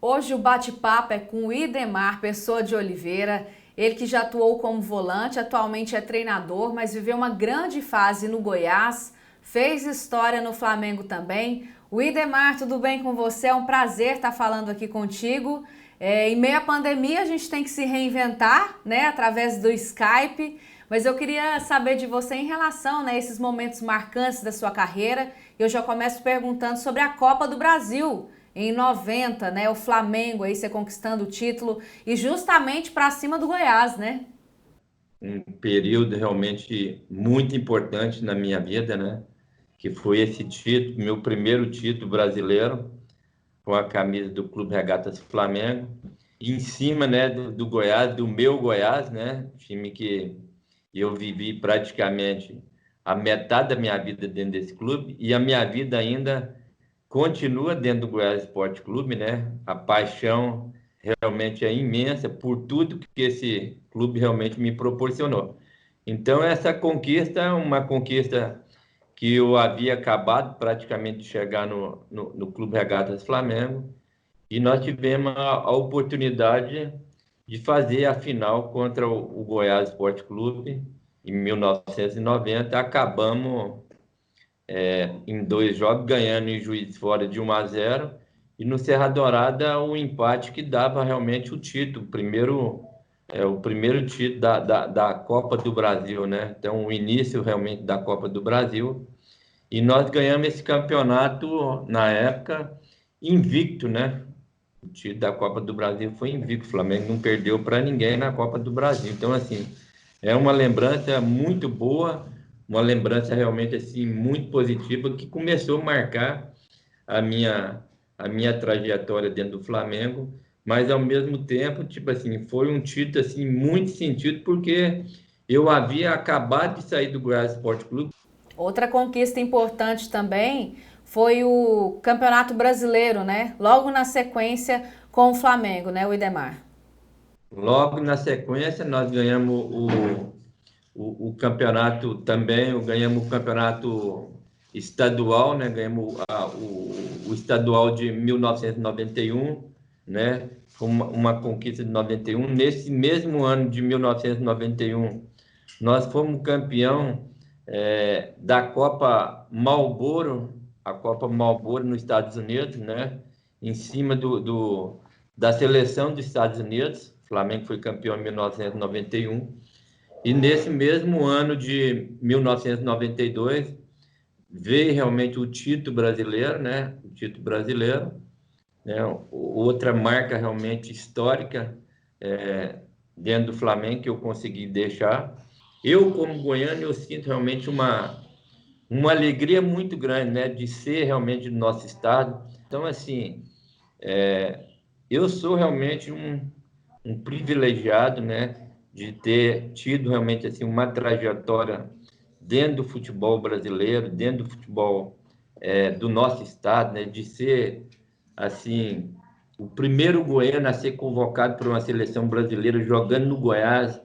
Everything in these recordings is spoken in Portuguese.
Hoje o bate-papo é com o Idemar Pessoa de Oliveira, ele que já atuou como volante, atualmente é treinador, mas viveu uma grande fase no Goiás, fez história no Flamengo também. O Idemar, tudo bem com você? É um prazer estar falando aqui contigo. Em meio à pandemia a gente tem que se reinventar, né, através do Skype, mas eu queria saber de você em relação, né, a esses momentos marcantes da sua carreira. Eu já começo perguntando sobre a Copa do Brasil. Em 90, né, o Flamengo aí você conquistando o título e justamente para cima do Goiás, né? Um período realmente muito importante na minha vida, né? Que foi esse título, meu primeiro título brasileiro, com a camisa do Clube Regatas Flamengo, e em cima, né, do Goiás, do meu Goiás, né? Time que eu vivi praticamente a metade da minha vida dentro desse clube, e a minha vida ainda continua dentro do Goiás Esporte Clube, né? A paixão realmente é imensa por tudo que esse clube realmente me proporcionou. Então, essa conquista é uma conquista que eu havia acabado praticamente de chegar no Clube Regatas Flamengo, e nós tivemos a oportunidade de fazer a final contra o Goiás Esporte Clube em 1990. Acabamos em 2 jogos, ganhando em Juiz de Fora de 1-0, e no Serra Dourada o empate que dava realmente o título, o primeiro título da Copa do Brasil, né? Então, o início realmente da Copa do Brasil, e nós ganhamos esse campeonato na época invicto, né? O título da Copa do Brasil foi invicto, o Flamengo não perdeu para ninguém na Copa do Brasil. Então, assim, é uma lembrança muito boa, uma lembrança realmente assim muito positiva, que começou a marcar a minha a minha trajetória dentro do Flamengo, mas ao mesmo tempo, tipo assim, foi um título assim muito sentido, porque eu havia acabado de sair do Goiás Esporte Clube. Outra conquista importante também foi o Campeonato Brasileiro, né? Logo na sequência com o Flamengo, né, o Idemar? Logo na sequência, nós ganhamos o campeonato também, ganhamos o campeonato estadual, né? Ganhamos o estadual de 1991, né? Foi uma conquista de 91. Nesse mesmo ano de 1991, nós fomos campeão da Copa Marlboro, a Copa Marlboro nos Estados Unidos, né? Em cima da seleção dos Estados Unidos. O Flamengo foi campeão em 1991. E nesse mesmo ano de 1992, veio realmente o título brasileiro, né? O título brasileiro, né? Outra marca realmente histórica é, dentro do Flamengo que eu consegui deixar. Eu, como goiano, eu sinto realmente uma alegria muito grande, né? De ser realmente do nosso estado. Então, assim, eu sou realmente um privilegiado, né, de ter tido realmente assim uma trajetória dentro do futebol brasileiro, dentro do futebol do nosso estado, né, de ser assim o primeiro goiano a ser convocado para uma seleção brasileira jogando no Goiás.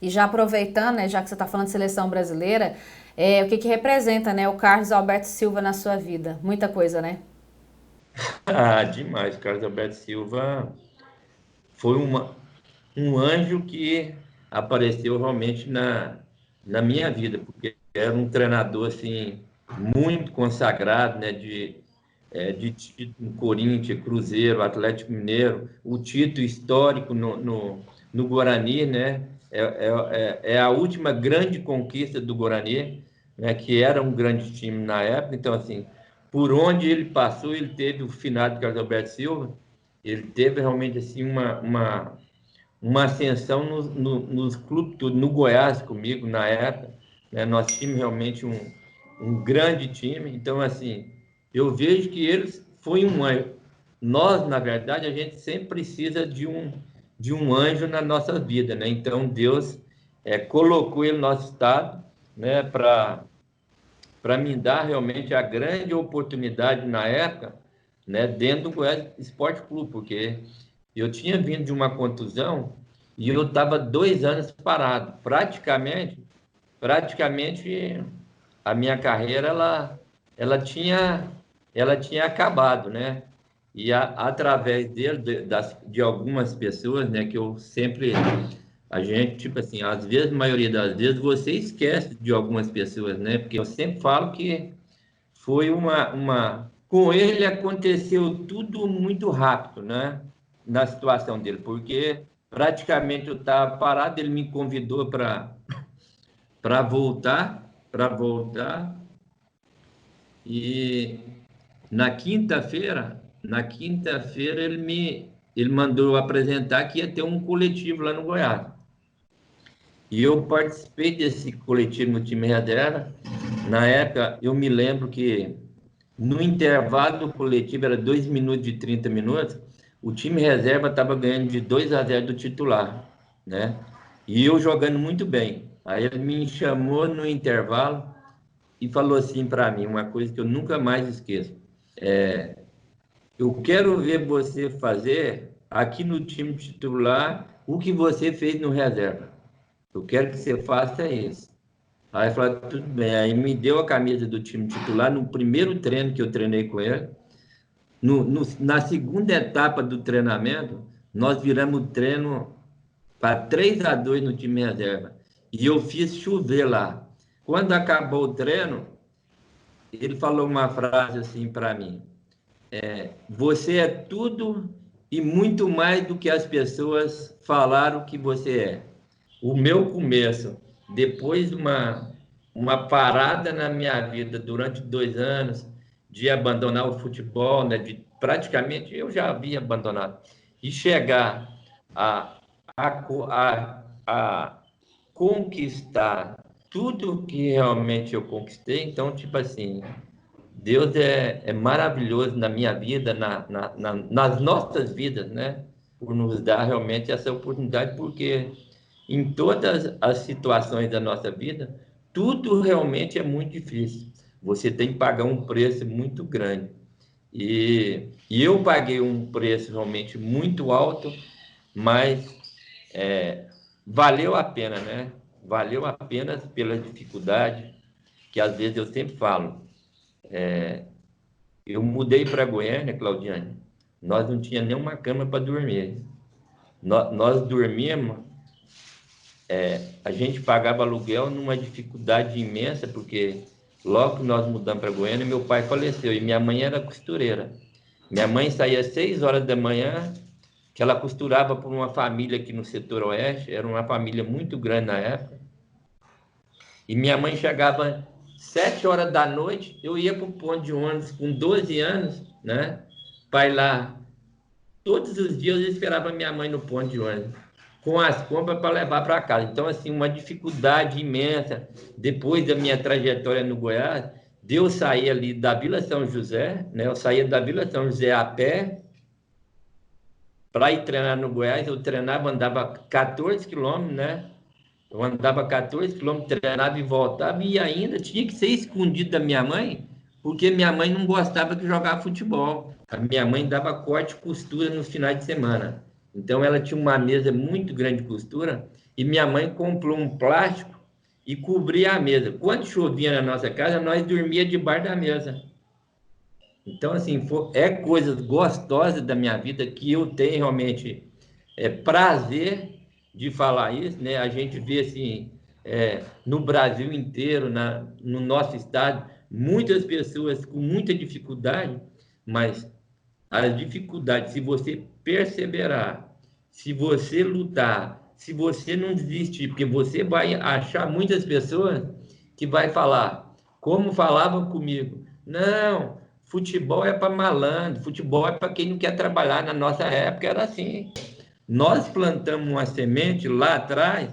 E já aproveitando, né, já que você está falando de seleção brasileira, o que que representa, né, o Carlos Alberto Silva na sua vida? Muita coisa, né? Ah, demais, Carlos Alberto Silva foi um anjo que apareceu realmente na minha vida, porque era um treinador assim muito consagrado, né, de título no Corinthians, Cruzeiro, Atlético Mineiro, o título histórico no Guarani, né, é a última grande conquista do Guarani, né, que era um grande time na época. Então, assim, por onde ele passou, ele teve o finado Carlos Alberto Silva, ele teve realmente assim uma ascensão nos clubes, tudo, no Goiás comigo na época, né? Nós tínhamos realmente um grande time. Então, assim, eu vejo que eles foi um anjo. Nós, na verdade, a gente sempre precisa de um anjo na nossa vida, né? Então, Deus colocou ele no nosso estado, né, para me dar realmente a grande oportunidade na época, né, dentro do Goiás Esporte Clube, porque eu tinha vindo de uma contusão e eu estava 2 anos parado. Praticamente a minha carreira ela tinha acabado, né? E através dele, de algumas pessoas, né, que eu sempre, a gente, tipo assim, às vezes, a maioria das vezes, você esquece de algumas pessoas, né? Porque eu sempre falo que foi com ele aconteceu tudo muito rápido, né? Na situação dele, porque praticamente eu estava parado, ele me convidou para voltar, e na quinta-feira ele mandou apresentar que ia ter um coletivo lá no Goiás. E eu participei desse coletivo no time reserva. Na época, eu me lembro que no intervalo do coletivo, era 2 minutos de 30 minutos, o time reserva estava ganhando de 2-0 do titular, né? E eu jogando muito bem. Aí ele me chamou no intervalo e falou assim para mim, uma coisa que eu nunca mais esqueço. Eu quero ver você fazer aqui no time titular o que você fez no reserva. Eu quero que você faça isso. Aí falou, tudo bem. Aí me deu a camisa do time titular no primeiro treino que eu treinei com ele. Na segunda etapa do treinamento, nós viramos o treino para 3-2 no time reserva. E eu fiz chover lá. Quando acabou o treino, ele falou uma frase assim para mim: você é tudo e muito mais do que as pessoas falaram que você é. O meu começo, depois de uma parada na minha vida durante 2 anos, de abandonar o futebol, né, praticamente eu já havia abandonado, e chegar a, a conquistar tudo que realmente eu conquistei. Então, tipo assim, Deus é maravilhoso na minha vida, nas nossas vidas, né? Por nos dar realmente essa oportunidade, porque em todas as situações da nossa vida, tudo realmente é muito difícil. Você tem que pagar um preço muito grande. E eu paguei um preço realmente muito alto, mas valeu a pena, né? Valeu a pena pela dificuldade, que às vezes eu sempre falo. Eu mudei para Goiânia, Claudiane, nós não tínhamos nenhuma cama para dormir. Nós dormíamos, a gente pagava aluguel numa dificuldade imensa, porque logo que nós mudamos para Goiânia, meu pai faleceu e minha mãe era costureira. Minha mãe saía às 6 horas da manhã, que ela costurava por uma família aqui no setor oeste, era uma família muito grande na época, e minha mãe chegava 7 horas da noite, eu ia para o ponto de ônibus com 12 anos, né, para ir lá. Todos os dias eu esperava minha mãe no ponto de ônibus, com as compras para levar para casa. Então, assim, uma dificuldade imensa. Depois da minha trajetória no Goiás, de eu sair ali da Vila São José, né? Eu saía da Vila São José a pé para ir treinar no Goiás. Eu treinava, andava 14 quilômetros, né? Eu andava 14 quilômetros, treinava e voltava, e ainda tinha que ser escondido da minha mãe, porque minha mãe não gostava de jogar futebol. A minha mãe dava corte e costura nos finais de semana. Então ela tinha uma mesa muito grande de costura, e minha mãe comprou um plástico e cobria a mesa. Quando chovia na nossa casa, nós dormia debaixo da mesa. Então, assim, é coisas gostosas da minha vida que eu tenho realmente prazer de falar isso, né? A gente vê, assim, no Brasil inteiro, no nosso estado, muitas pessoas com muita dificuldade, mas as dificuldades, se você perseverar, se você lutar, se você não desistir, porque você vai achar muitas pessoas que vai falar, como falavam comigo, não, futebol é para malandro, futebol é para quem não quer trabalhar. Na nossa época era assim. Nós plantamos uma semente lá atrás,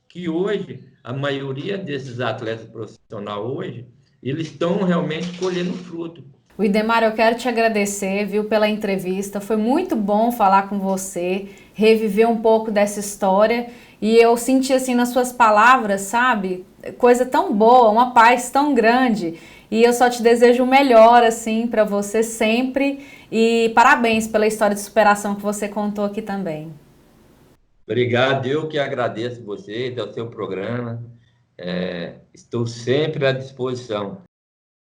que hoje, a maioria desses atletas profissionais hoje, eles estão realmente colhendo fruto. O Idemar, eu quero te agradecer, viu, pela entrevista. Foi muito bom falar com você, reviver um pouco dessa história. E eu senti, assim, nas suas palavras, sabe, coisa tão boa, uma paz tão grande. E eu só te desejo o melhor, assim, para você sempre. E parabéns pela história de superação que você contou aqui também. Obrigado, eu que agradeço você, do seu programa. Estou sempre à disposição.